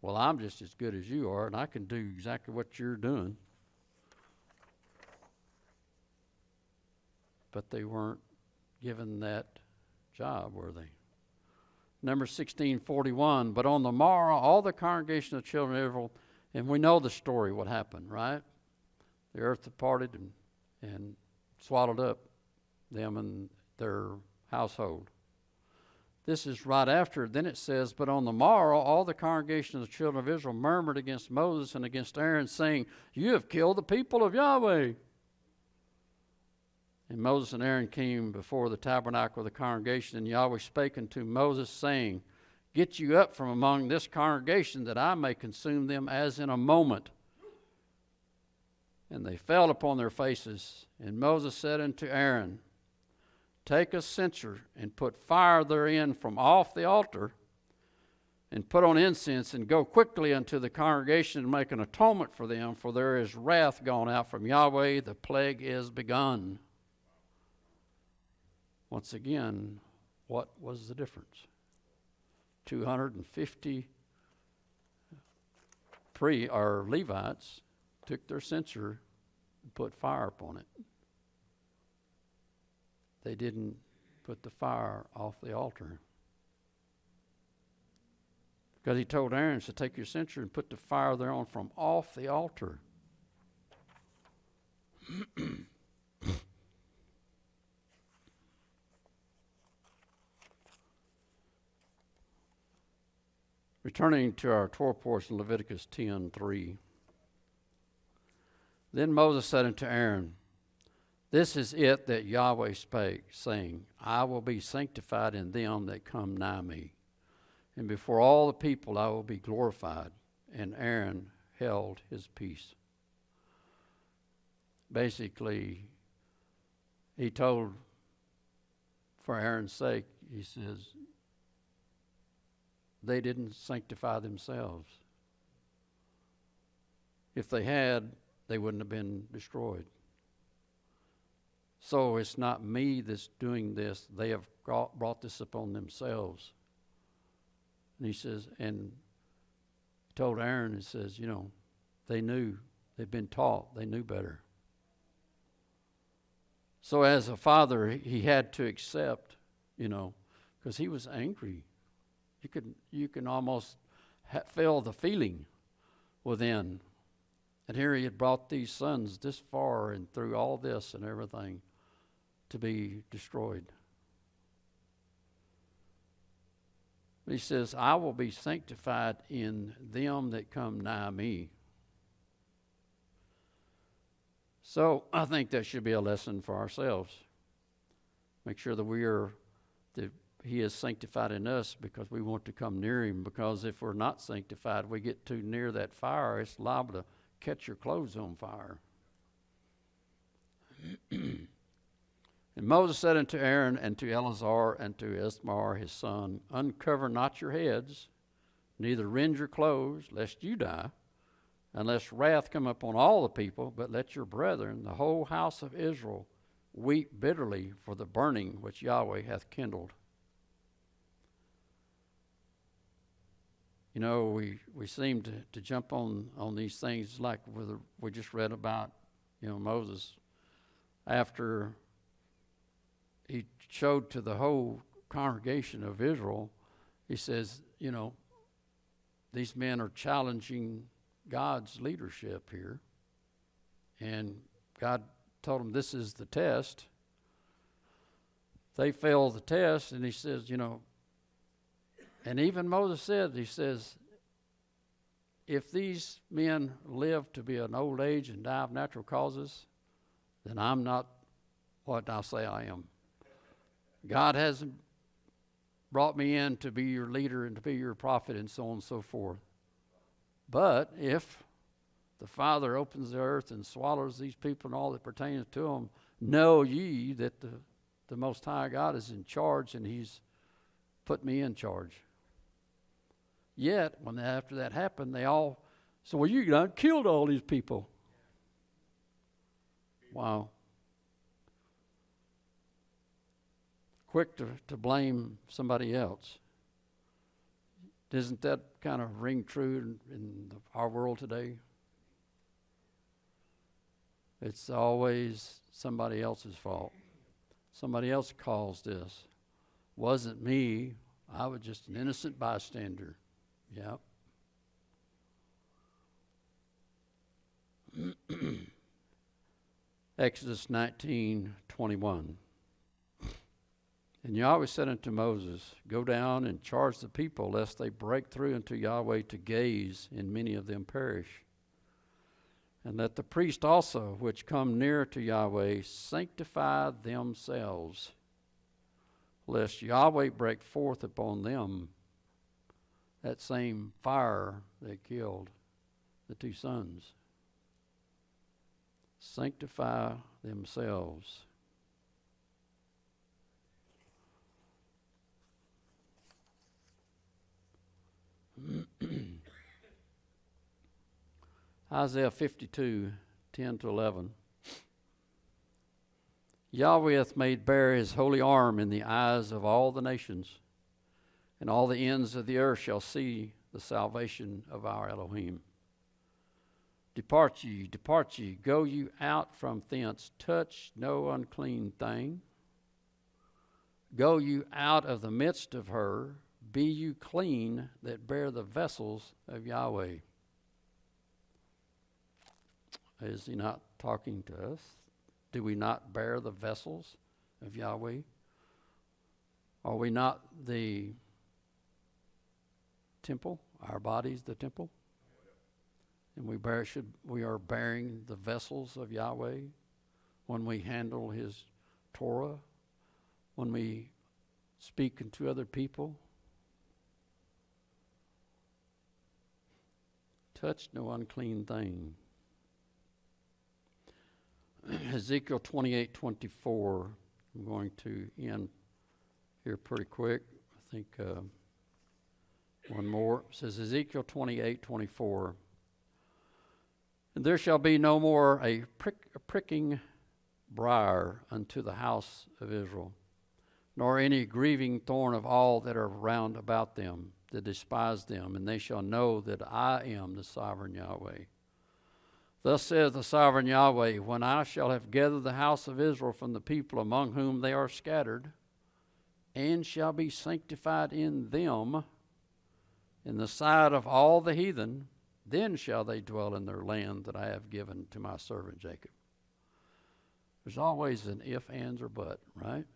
Well, I'm just as good as you are, and I can do exactly what you're doing. But they weren't given that job, were they? Number 16:41, but on the morrow, all the congregation of the children of Israel, and we know the story, what happened, right? The earth departed and swallowed up them and their household. This is right after. Then it says, but on the morrow, all the congregation of the children of Israel murmured against Moses and against Aaron, saying, You have killed the people of Yahweh. And Moses and Aaron came before the tabernacle of the congregation, and Yahweh spake unto Moses, saying, Get you up from among this congregation, that I may consume them as in a moment. And they fell upon their faces. And Moses said unto Aaron, Take a censer, and put fire therein from off the altar, and put on incense, and go quickly unto the congregation, and make an atonement for them, for there is wrath gone out from Yahweh, the plague is begun. Once again, what was the difference? 250 Levites took their censer and put fire upon it. They didn't put the fire off the altar. Because he told Aaron to take your censer and put the fire thereon from off the altar. Returning to our Torah portion, Leviticus 10:3. Then Moses said unto Aaron, This is it that Yahweh spake, saying, I will be sanctified in them that come nigh me, and before all the people I will be glorified. And Aaron held his peace. Basically, he told, for Aaron's sake, he says, they didn't sanctify themselves. If they had, they wouldn't have been destroyed. So it's not me that's doing this. They have brought this upon themselves. And he says, and he told Aaron, he says, they knew, they've been taught, they knew better. So as a father, he had to accept, because he was angry. You can almost feel the feeling within. And here he had brought these sons this far and through all this and everything to be destroyed. He says, I will be sanctified in them that come nigh me. So I think that should be a lesson for ourselves. Make sure that he is sanctified in us because we want to come near him. Because if we're not sanctified, we get too near that fire, it's liable to catch your clothes on fire. And Moses said unto Aaron and to Eleazar and to Ithamar his son, Uncover not your heads, neither rend your clothes, lest you die, unless wrath come upon all the people, but let your brethren, the whole house of Israel, weep bitterly for the burning which Yahweh hath kindled. You know, we seem to jump on these things like we just read about, Moses. After he showed to the whole congregation of Israel, he says, these men are challenging God's leadership here. And God told them this is the test. They failed the test, and he says, and even Moses said, he says, if these men live to be an old age and die of natural causes, then I'm not what I say I am. God hasn't brought me in to be your leader and to be your prophet and so on and so forth. But if the Father opens the earth and swallows these people and all that pertains to them, know ye that the Most High God is in charge, and he's put me in charge. Yet, after that happened, they all said, well, you done killed all these people. Wow. Quick to blame somebody else. Doesn't that kind of ring true in our world today? It's always somebody else's fault. Somebody else caused this. Wasn't me. I was just an innocent bystander. Yep. Exodus 19:21. And Yahweh said unto Moses, go down and charge the people, lest they break through unto Yahweh to gaze, and many of them perish. And let the priests also, which come near to Yahweh, sanctify themselves, lest Yahweh break forth upon them that same fire that killed the two sons. Sanctify themselves. Isaiah 52:10-11. Yahweh hath made bare his holy arm in the eyes of all the nations, and all the ends of the earth shall see the salvation of our Elohim. Depart ye, go you out from thence, touch no unclean thing. Go you out of the midst of her, be you clean that bear the vessels of Yahweh. Is he not talking to us? Do we not bear the vessels of Yahweh? Are we not the temple? Our bodies, the temple? And we are bearing the vessels of Yahweh when we handle his Torah, when we speak unto other people. Touch no unclean thing. Ezekiel 28:24. I'm going to end here pretty quick. I think one more. It says Ezekiel 28:24. And there shall be no more a pricking briar unto the house of Israel, nor any grieving thorn of all that are round about them, that despise them, and they shall know that I am the sovereign Yahweh. Thus saith the sovereign Yahweh, when I shall have gathered the house of Israel from the people among whom they are scattered, and shall be sanctified in them, in the sight of all the heathen, then shall they dwell in their land that I have given to my servant Jacob. There's always an if, ands, or but, right?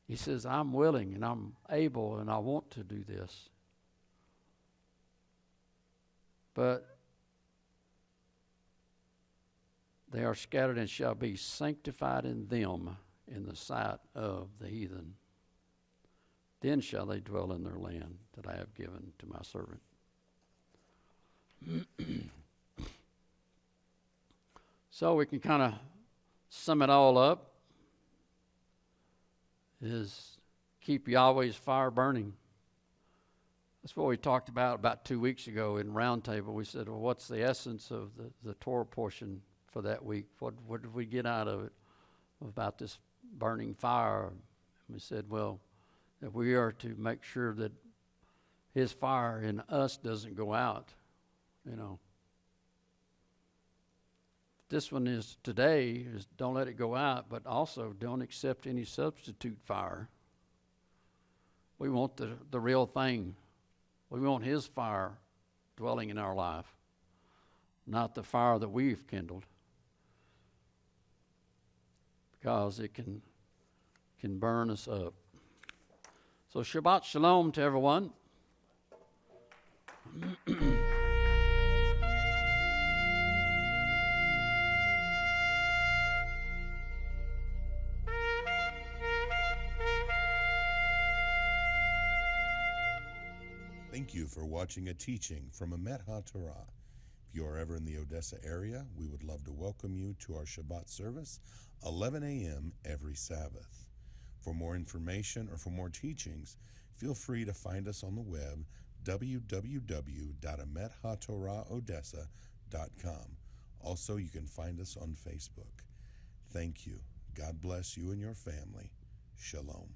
He says, I'm willing and I'm able and I want to do this. But they are scattered and shall be sanctified in them in the sight of the heathen. Then shall they dwell in their land that I have given to my servant. So we can kind of sum it all up. Is keep Yahweh's fire burning. That's what we talked about 2 weeks ago in Roundtable. We said, well, what's the essence of the Torah portion for that week? What did we get out of it? about this burning fire. We said, well, that we are to make sure that his fire in us doesn't go out, you know. This one is today is don't let it go out, but also don't accept any substitute fire. We want the real thing. We want his fire dwelling in our life, not the fire that we've kindled, because it can burn us up. So Shabbat Shalom to everyone. Thank you for watching a teaching from Emet HaTorah. If you are ever in the Odessa area, we would love to welcome you to our Shabbat service, 11 a.m. every Sabbath. For more information or for more teachings, feel free to find us on the web, www.emethatorahodessa.com. Also, you can find us on Facebook. Thank you. God bless you and your family. Shalom.